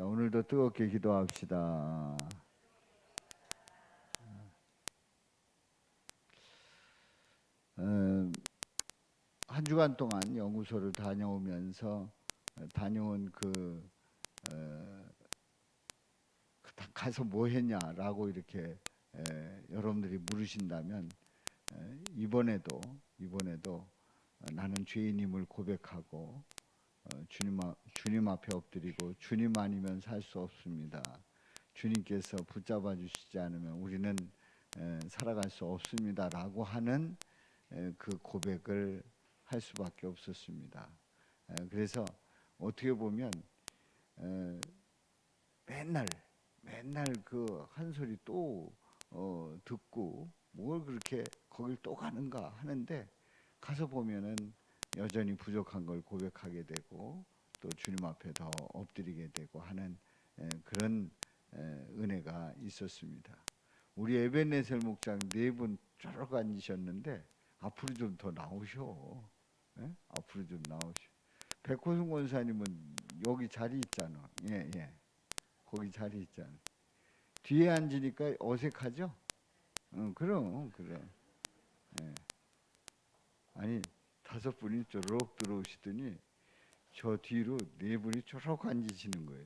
자, 오늘도 뜨겁게 기도합시다. 어, 한 주간 동안 연구소를 다녀오면서 다녀온 가서 뭐 했냐라고 이렇게 여러분들이 물으신다면 이번에도 나는 죄인임을 고백하고 주님 앞에 엎드리고 주님 아니면 살 수 없습니다. 주님께서 붙잡아 주시지 않으면 우리는 살아갈 수 없습니다라고 하는 그 고백을 할 수밖에 없었습니다. 그래서 어떻게 보면 맨날 그 한 소리 또 듣고 뭘 그렇게 거길 또 가는가 하는데 가서 보면은 여전히 부족한 걸 고백하게 되고 또 주님 앞에 더 엎드리게 되고 하는 그런 은혜가 있었습니다. 우리 에벤네셀 목장 네 분 쭉 앉으셨는데 앞으로 좀 더 나오셔. 예? 앞으로 좀 나오셔. 백호승 권사님은 여기 자리 있잖아. 예, 예. 거기 자리 있잖아. 뒤에 앉으니까 어색하죠? 응, 그럼, 그래. 예. 아니, 다섯 분이 쪼록 들어오시더니 저 뒤로 네 분이 쪼록 앉으시는 거예요.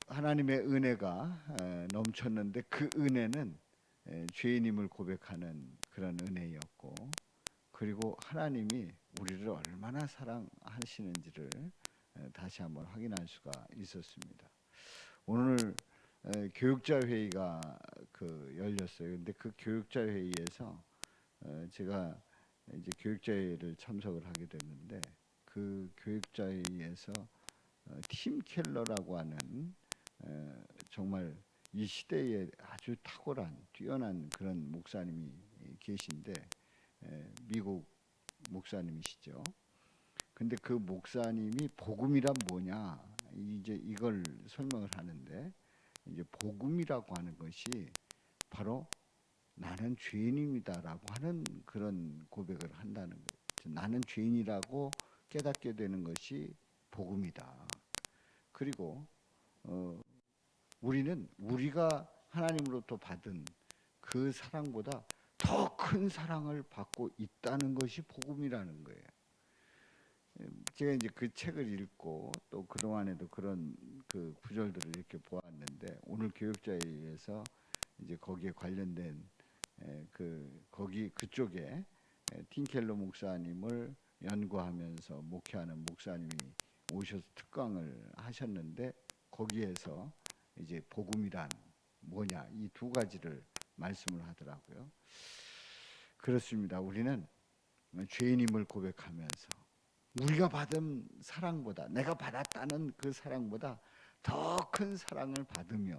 하나님의 은혜가 넘쳤는데 그 은혜는 죄인임을 고백하는 그런 은혜였고, 그리고 하나님이 우리를 얼마나 사랑하시는지를 다시 한번 확인할 수가 있었습니다. 오늘 교육자 회의가 열렸어요. 근데 그 교육자 회의에서 제가 이제 교육자 회의를 참석을 하게 됐는데 그 교육자 회의에서 팀 켈러라고 하는 정말 이 시대에 아주 탁월한 뛰어난 그런 목사님이 계신데 미국 목사님이시죠. 근데 그 목사님이 복음이란 뭐냐 이제 이걸 설명을 하는데 이제 복음이라고 하는 것이 바로 나는 죄인입니다라고 하는 그런 고백을 한다는 거예요. 나는 죄인이라고 깨닫게 되는 것이 복음이다. 그리고 우리가 하나님으로부터 받은 그 사랑보다 더 큰 사랑을 받고 있다는 것이 복음이라는 거예요. 제가 이제 그 책을 읽고 또 그동안에도 그런 그 구절들을 이렇게 보았는데 오늘 교육자회의에서 이제 거기에 관련된 그쪽에 틴켈러 목사님을 연구하면서 목회하는 목사님이 오셔서 특강을 하셨는데 거기에서 이제 복음이란 뭐냐 이 두 가지를 말씀을 하더라고요. 그렇습니다. 우리는 죄인임을 고백하면서 우리가 받은 사랑보다 내가 받았다는 그 사랑보다 더 큰 사랑을 받으며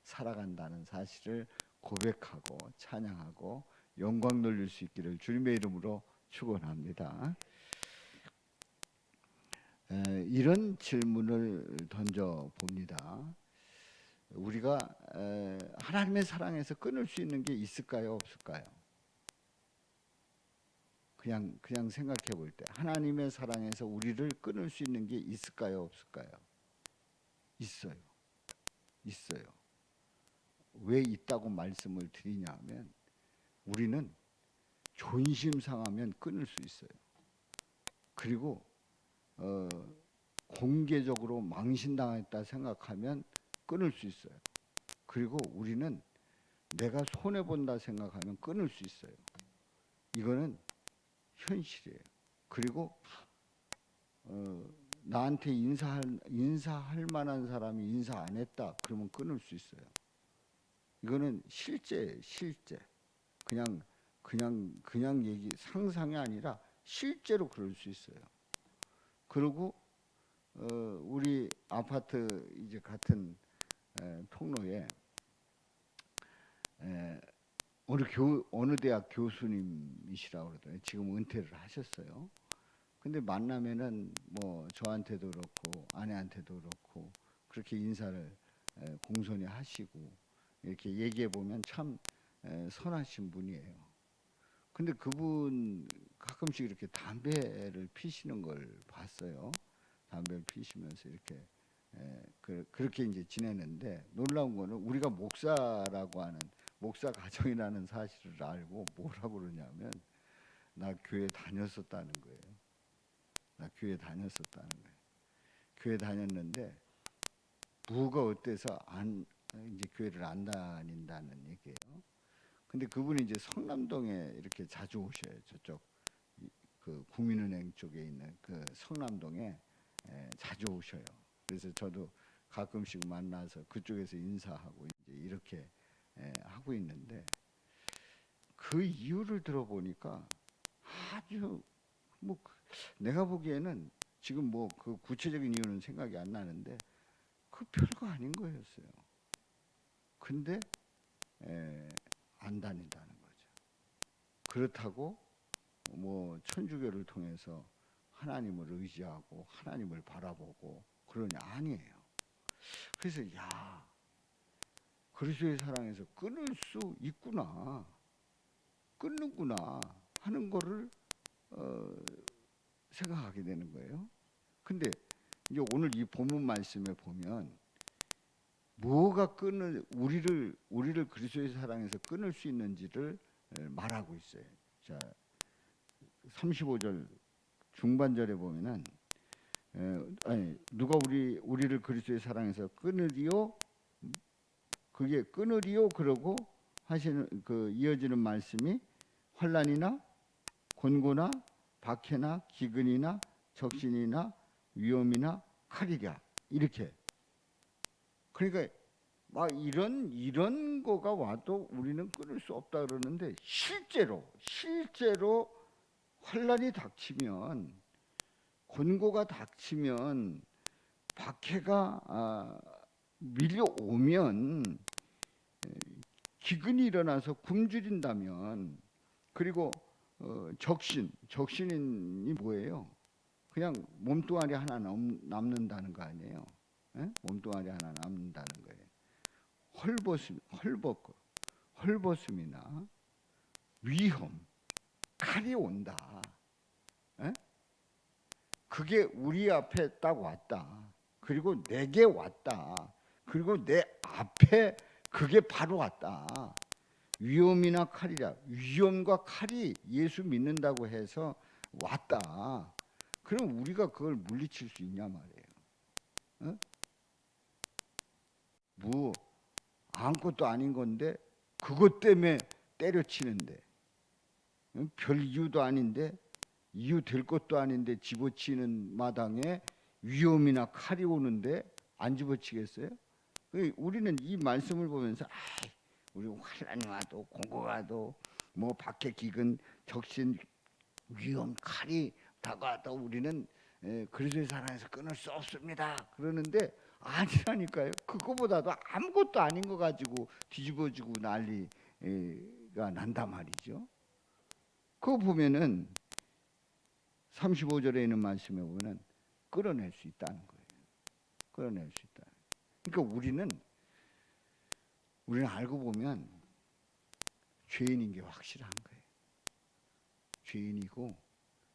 살아간다는 사실을 고백하고 찬양하고 영광 돌릴 수 있기를 주님의 이름으로 축원합니다. 이런 질문을 던져 봅니다. 우리가 하나님의 사랑에서 끊을 수 있는 게 있을까요, 없을까요? 그냥 생각해 볼 때 하나님의 사랑에서 우리를 끊을 수 있는 게 있을까요, 없을까요? 있어요. 있어요. 왜 있다고 말씀을 드리냐면 우리는 존심 상하면 끊을 수 있어요. 그리고 공개적으로 망신당했다 생각하면 끊을 수 있어요. 그리고 우리는 내가 손해본다 생각하면 끊을 수 있어요. 이거는 현실이에요. 그리고 나한테 인사할 만한 사람이 인사 안 했다 그러면 끊을 수 있어요. 이거는 실제. 그냥 얘기 상상이 아니라 실제로 그럴 수 있어요. 그리고 우리 아파트 이제 같은 통로에 어느 대학 교수님이시라고 그러더라고요. 지금 은퇴를 하셨어요. 근데 만나면은 뭐 저한테도 그렇고 아내한테도 그렇고 그렇게 인사를 공손히 하시고 이렇게 얘기해 보면 참 선하신 분이에요. 근데 그분 가끔씩 이렇게 담배를 피시는 걸 봤어요. 담배를 피시면서 이렇게 그렇게 이제 지내는데, 놀라운 거는 우리가 목사라고 하는 목사 가정이라는 사실을 알고 뭐라고 그러냐면 나 교회 다녔었다는 거예요. 나 교회 다녔었다는 거예요. 교회 다녔는데 뭐가 어때서 이제 교회를 안 다닌다는 얘기예요. 근데 그분이 이제 성남동에 이렇게 자주 오셔요. 저쪽 그 국민은행 쪽에 있는 그 성남동에 자주 오셔요. 그래서 저도 가끔씩 만나서 그쪽에서 인사하고 이제 이렇게 하고 있는데, 그 이유를 들어보니까 아주 뭐 내가 보기에는 지금 뭐 그 구체적인 이유는 생각이 안 나는데 그 별거 아닌 거였어요. 근데 안 다닌다는 거죠. 그렇다고 뭐 천주교를 통해서 하나님을 의지하고 하나님을 바라보고 그러냐? 아니에요. 그래서 야, 그리스도의 사랑에서 끊을 수 있구나, 끊는구나 하는 거를 생각하게 되는 거예요. 근데 이제 오늘 이 본문 말씀에 보면 뭐가 우리를 그리스도의 사랑에서 끊을 수 있는지를 말하고 있어요. 자, 35절 중반절에 보면은 누가 우리를 그리스도의 사랑에서 끊으리요? 그게 끊으리요? 그러고 하시는 그 이어지는 말씀이 환난이나 곤고나 박해나 기근이나 적신이나 위험이나 칼이랴, 이렇게. 그러니까 막 이런 거가 와도 우리는 끊을 수 없다 그러는데, 실제로 환난이 닥치면, 곤고가 닥치면, 박해가 밀려오면, 기근이 일어나서 굶주린다면, 그리고 적신이 뭐예요? 그냥 몸뚱아리 하나 남는다는 거 아니에요? 몸뚱아리 하나 남는다는 거예요. 헐벗음이나 위험, 칼이 온다. 그게 우리 앞에 딱 왔다. 그리고 내게 왔다. 그리고 내 앞에 그게 바로 왔다. 위험이나 칼이라. 위험과 칼이 예수 믿는다고 해서 왔다. 그럼 우리가 그걸 물리칠 수 있냐 말이에요. 뭐 아무것도 아닌 건데 그것 때문에 때려치는데, 별 이유도 아닌데, 이유 될 것도 아닌데 집어치는 마당에 위험이나 칼이 오는데 안 집어치겠어요? 우리는 이 말씀을 보면서 우리 환난이 와도 공고가 와도 뭐 박해 기근 적신 위험 칼이 다가와도 우리는 그리스도의 사랑에서 끊을 수 없습니다 그러는데, 아니라니까요. 그거보다도 아무것도 아닌 거 가지고 뒤집어지고 난리가 난단 말이죠. 그거 보면은 35절에 있는 말씀에 보면 끌어낼 수 있다는 거예요. 끌어낼 수 있다. 그러니까 우리는 알고 보면 죄인인 게 확실한 거예요. 죄인이고,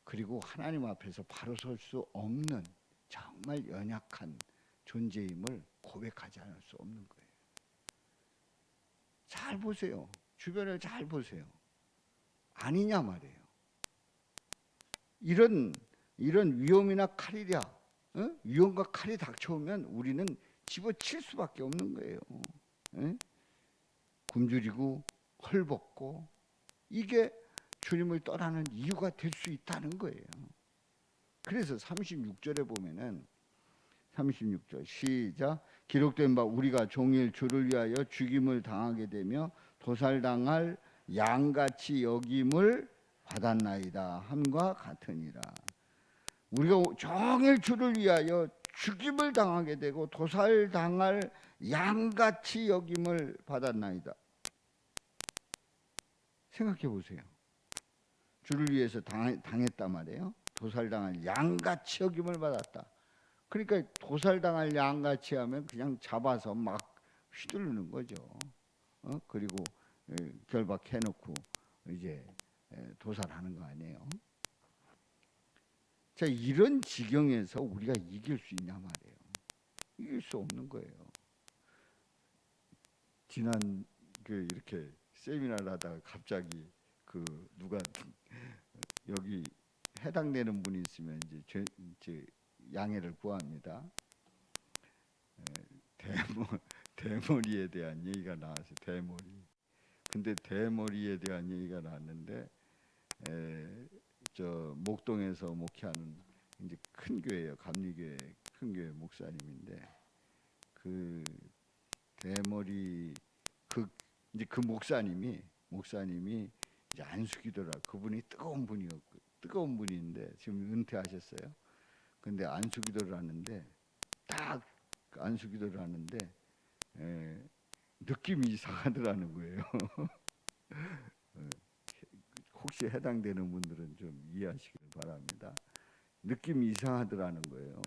그리고 하나님 앞에서 바로 설 수 없는 정말 연약한 존재임을 고백하지 않을 수 없는 거예요. 잘 보세요. 주변을 잘 보세요. 아니냐 말이에요. 이런 위험이나 칼이랴, 위험과 칼이 닥쳐오면 우리는 집어칠 수밖에 없는 거예요. 굶주리고 헐벗고, 이게 주님을 떠나는 이유가 될 수 있다는 거예요. 그래서 36절에 보면은 36절 시작. 기록된 바 우리가 종일 주를 위하여 죽임을 당하게 되며 도살당할 양같이 여김을 받았나이다 함과 같으니라. 우리가 종일 주를 위하여 죽임을 당하게 되고 도살당할 양같이 여김을 받았나이다. 생각해 보세요. 주를 위해서 당했단 말이에요. 도살당할 양같이 여김을 받았다. 그러니까 도살당할 양같이 하면 그냥 잡아서 막 휘두르는 거죠. 그리고 결박해놓고 이제 도살하는 거 아니에요. 자, 이런 지경에서 우리가 이길 수 있냐 말이에요. 이길 수 없는 거예요. 지난 이렇게 세미나를 하다가 갑자기 누가 여기 해당되는 분이 있으면 이제 양해를 구합니다. 대머리에 대한 얘기가 나와서 대머리. 근데 대머리에 대한 얘기가 나왔는데 저 목동에서 목회하는 이제 큰 교회예요. 감리교회 큰 교회 목사님인데 그 대머리 이제 그 목사님이 이제 안수기도라 그분이 뜨거운 분인데 지금 은퇴하셨어요. 근데 안수기도를 하는데 딱 안수기도를 하는데 느낌이 이상하더라는 거예요. 혹시 해당되는 분들은 좀 이해하시길 바랍니다. 느낌이 이상하더라는 거예요.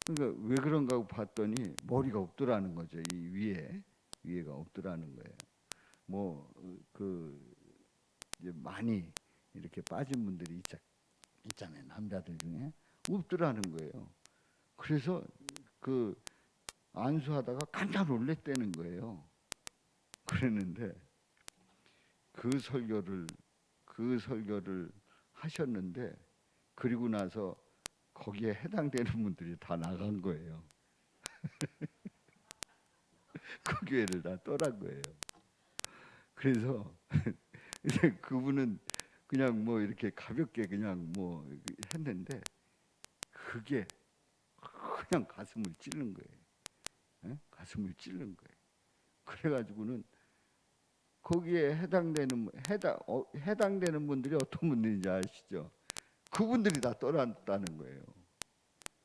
그러니까 왜 그런가 하고 봤더니 머리가 없더라는 거죠. 이 위에가 없더라는 거예요. 뭐 이제 많이 이렇게 빠진 분들이 있잖아요. 남자들 중에 없더라는 거예요. 그래서 안수하다가 깜짝 놀랐다는 거예요. 그랬는데 그 설교를 하셨는데 그리고 나서 거기에 해당되는 분들이 다 나간 거예요. 그 교회를 다 떠난 거예요. 그래서 이제 그분은 그냥 뭐 이렇게 가볍게 그냥 뭐 했는데 그게 그냥 가슴을 찌른 거예요. 가슴을 찌른 거예요. 그래가지고는 거기에 해당되는 분들이 어떤 분들인지 아시죠? 그분들이 다 떠났다는 거예요.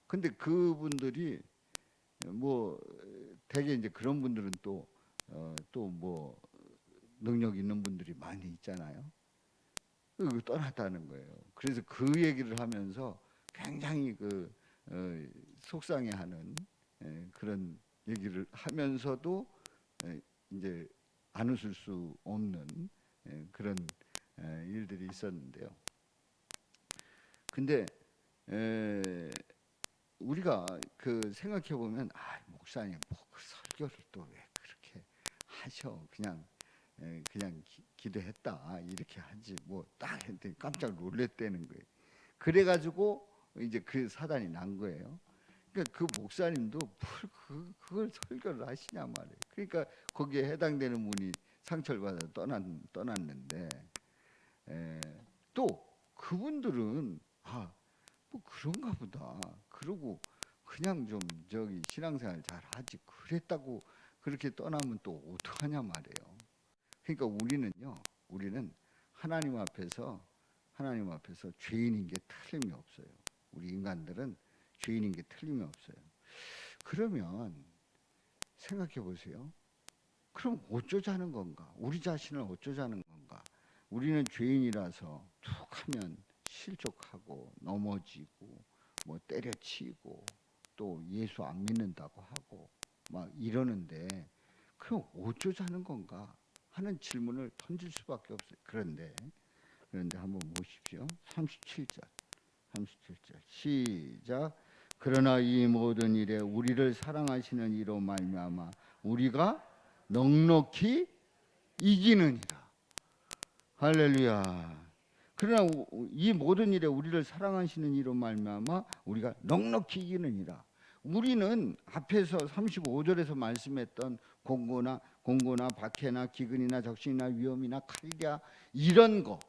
근데 그분들이 뭐 대개 이제 그런 분들은 또 뭐 능력 있는 분들이 많이 있잖아요. 떠났다는 거예요. 그래서 그 얘기를 하면서 굉장히 속상해하는 그런 얘기를 하면서도 이제 안 웃을 수 없는 그런 일들이 있었는데요. 근데 우리가 생각해 보면 목사님 뭐 설교를 또 왜 그렇게 하셔? 그냥 기도했다 이렇게 하지 뭐 딱 했더니 깜짝 놀랬다는 거예요. 그래가지고 이제 그 사단이 난 거예요. 그러니까 그 목사님도 그걸 설교를 하시냐 말이에요. 그러니까 거기에 해당되는 분이 상처를 받아 떠났는데 또 그분들은 뭐 그런가 보다. 그러고 그냥 좀 신앙생활 잘 하지 그랬다고 그렇게 떠나면 또 어떡하냐 말이에요. 그러니까 우리는 하나님 앞에서 죄인인 게 틀림이 없어요. 우리 인간들은 죄인인 게 틀림이 없어요. 그러면 생각해 보세요. 그럼 어쩌자는 건가? 우리 자신을 어쩌자는 건가? 우리는 죄인이라서 툭 하면 실족하고 넘어지고 뭐 때려치고 또 예수 안 믿는다고 하고 막 이러는데 그럼 어쩌자는 건가 하는 질문을 던질 수밖에 없어요. 그런데 한번 보십시오. 37절 시작. 그러나 이 모든 일에 우리를 사랑하시는 이로 말미암아 우리가 넉넉히 이기느니라. 할렐루야. 그러나 이 모든 일에 우리를 사랑하시는 이로 말미암아 우리가 넉넉히 이기느니라. 우리는 앞에서 35절에서 말씀했던 공고나 박해나 기근이나 적신이나 위험이나 칼이야 이런 거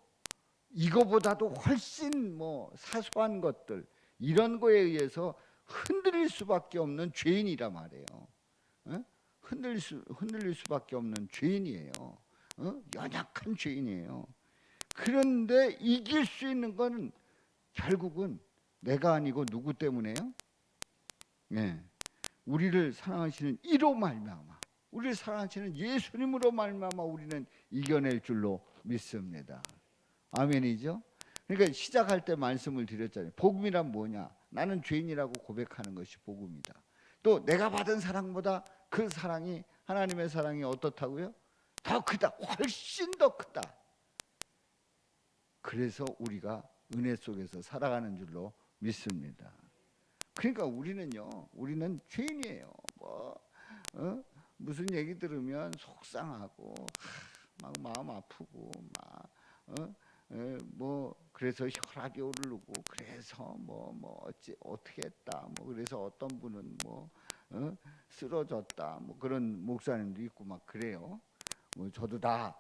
이거보다도 훨씬 뭐 사소한 것들 이런 거에 의해서 흔들릴 수밖에 없는 죄인이라 말이에요. 흔들릴 수밖에 없는 죄인이에요. 연약한 죄인이에요. 그런데 이길 수 있는 건 결국은 내가 아니고 누구 때문에요? 우리를 사랑하시는 이로 말미암아 우리를 사랑하시는 예수님으로 말미암아 우리는 이겨낼 줄로 믿습니다. 아멘이죠? 그러니까 시작할 때 말씀을 드렸잖아요. 복음이란 뭐냐? 나는 죄인이라고 고백하는 것이 복음이다. 또 내가 받은 사랑보다 그 사랑이 하나님의 사랑이 어떻다고요? 더 크다. 훨씬 더 크다. 그래서 우리가 은혜 속에서 살아가는 줄로 믿습니다. 그러니까 우리는 죄인이에요. 무슨 얘기 들으면 속상하고 막 마음 아프고 그래서 혈압이 오르고 그래서 어떻게 했다 그래서 어떤 분은 쓰러졌다 그런 목사님도 있고 막 그래요. 저도 다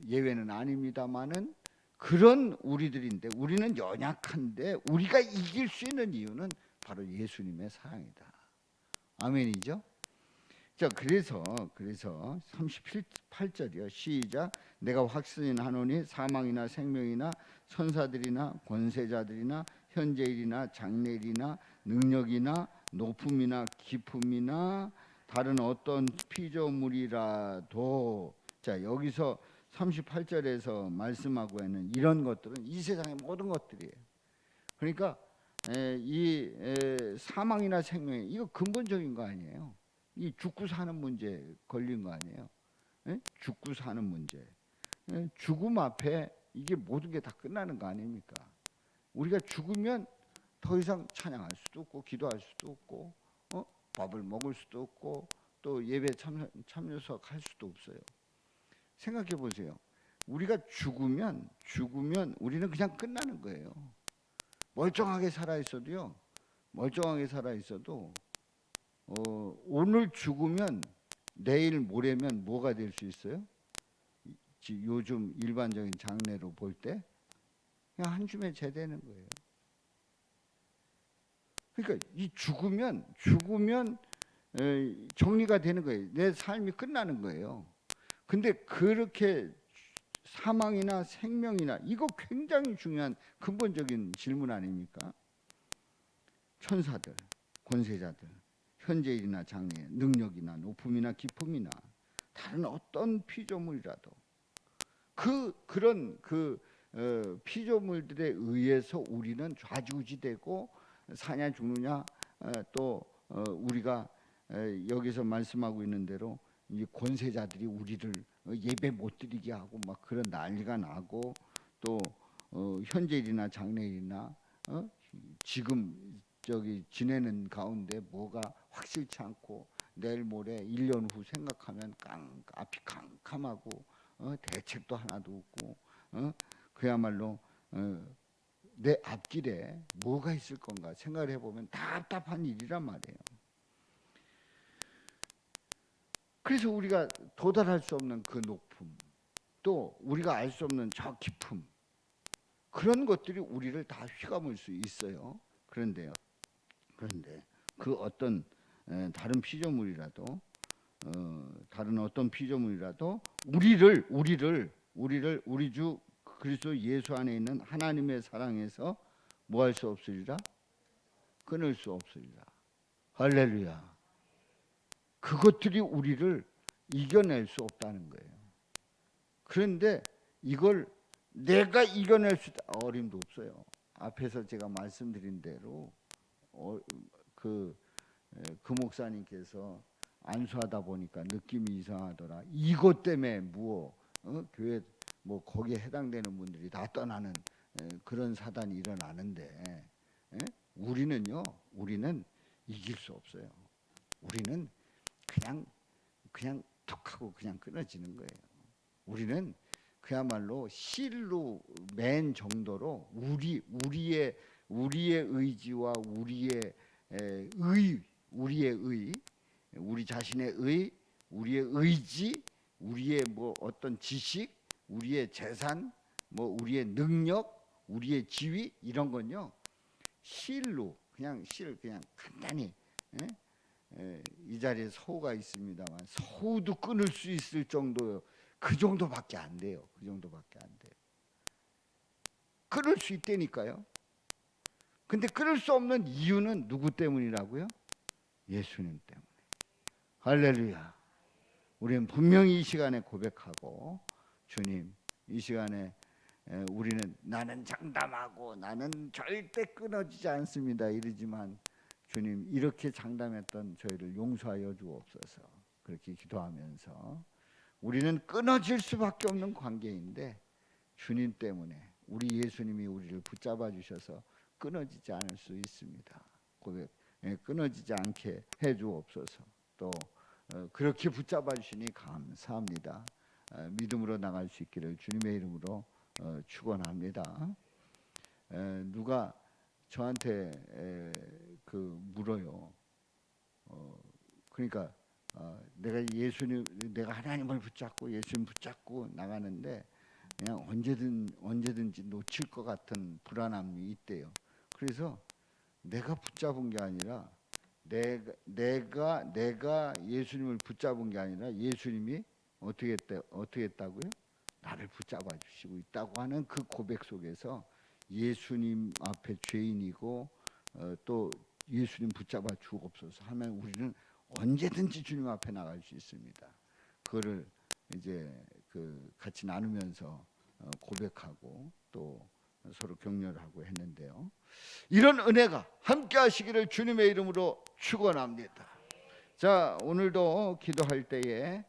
예외는 아닙니다만은 그런 우리들인데 우리는 연약한데 우리가 이길 수 있는 이유는 바로 예수님의 사랑이다. 아멘이죠? 자, 그래서 38절이요. 시작. 내가 확신하노니 사망이나 생명이나 천사들이나 권세자들이나 현재일이나 장래일이나 능력이나 높음이나 깊음이나 다른 어떤 피조물이라도, 자, 여기서 38절에서 말씀하고 있는 이런 것들은 이 세상의 모든 것들이에요. 그러니까 사망이나 생명, 이거 근본적인 거 아니에요. 이 죽고 사는 문제 걸린 거 아니에요. 죽고 사는 문제. 죽음 앞에 이게 모든 게 다 끝나는 거 아닙니까? 우리가 죽으면 더 이상 찬양할 수도 없고 기도할 수도 없고 밥을 먹을 수도 없고 또 예배 참여석 할 수도 없어요. 생각해 보세요. 우리가 죽으면 우리는 그냥 끝나는 거예요. 멀쩡하게 살아 있어도 오늘 죽으면 내일 모레면 뭐가 될 수 있어요? 요즘 일반적인 장례로 볼 때 그냥 한 줌에 제되는 거예요. 그러니까 이 죽으면 정리가 되는 거예요. 내 삶이 끝나는 거예요. 근데 그렇게 사망이나 생명이나 이거 굉장히 중요한 근본적인 질문 아닙니까? 천사들, 권세자들, 현재일이나 장래, 능력이나 높음이나 깊음이나 다른 어떤 피조물이라도 그런 피조물들에 의해서 우리는 좌지우지되고 사냐 죽느냐 또 우리가 여기서 말씀하고 있는 대로 이 권세자들이 우리를 예배 못 드리게 하고 막 그런 난리가 나고 또 현재일이나 장래일이나 지금 지내는 가운데 뭐가 확실치 않고 내일 모레 1년 후 생각하면 앞이 캄캄하고 대책도 하나도 없고 그야말로 내 앞길에 뭐가 있을 건가 생각을 해보면 답답한 일이란 말이에요. 그래서 우리가 도달할 수 없는 그 높음, 또 우리가 알 수 없는 저 깊음, 그런 것들이 우리를 다 휘감을 수 있어요. 그런데 그 어떤 다른 피조물이라도 다른 어떤 피조물이라도 우리 주 그리스도 예수 안에 있는 하나님의 사랑에서 뭐 할 수 없으리라? 끊을 수 없으리라. 할렐루야. 그것들이 우리를 이겨낼 수 없다는 거예요. 그런데 이걸 내가 이겨낼 수 있다 어림도 없어요. 앞에서 제가 말씀드린 대로 그 목사님께서 안수하다 보니까 느낌이 이상하더라. 이것 때문에 교회 거기에 해당되는 분들이 다 떠나는 그런 사단이 일어나는데 우리는 이길 수 없어요. 우리는 그냥 툭하고 그냥 끊어지는 거예요. 우리는 그야말로 실로 맨 정도로 우리의 의지와 우리의 우리 자신의 우리의 의지, 우리의 어떤 지식, 우리의 재산, 우리의 능력, 우리의 지위 이런 건요 실로 그냥 간단히 이 자리에 서우가 있습니다만 서우도 끊을 수 있을 정도요. 그 정도밖에 안 돼요. 끊을 수 있다니까요. 근데 끊을 수 없는 이유는 누구 때문이라고요? 예수님 때문에. 할렐루야. 우리는 분명히 이 시간에 고백하고 주님 이 시간에 우리는 나는 장담하고 나는 절대 끊어지지 않습니다 이러지만 주님 이렇게 장담했던 저희를 용서하여 주옵소서. 그렇게 기도하면서 우리는 끊어질 수밖에 없는 관계인데 주님 때문에 우리 예수님이 우리를 붙잡아 주셔서 끊어지지 않을 수 있습니다. 고백 끊어지지 않게 해 주옵소서. 또 그렇게 붙잡아 주시니 감사합니다. 믿음으로 나갈 수 있기를 주님의 이름으로 축원합니다. 누가 저한테 그 물어요. 그러니까 내가 하나님을 붙잡고 예수님 붙잡고 나가는데 그냥 언제든지 놓칠 것 같은 불안함이 있대요. 그래서 내가 붙잡은 게 아니라 내가 예수님을 붙잡은 게 아니라 예수님이 어떻게 했다고요? 나를 붙잡아 주시고 있다고 하는 그 고백 속에서 예수님 앞에 죄인이고 또 예수님 붙잡아 주옵소서 하면 우리는 언제든지 주님 앞에 나갈 수 있습니다. 그거를 이제 같이 나누면서 고백하고 또 서로 격려하고 했는데요. 이런 은혜가 함께 하시기를 주님의 이름으로 축원합니다. 자, 오늘도 기도할 때에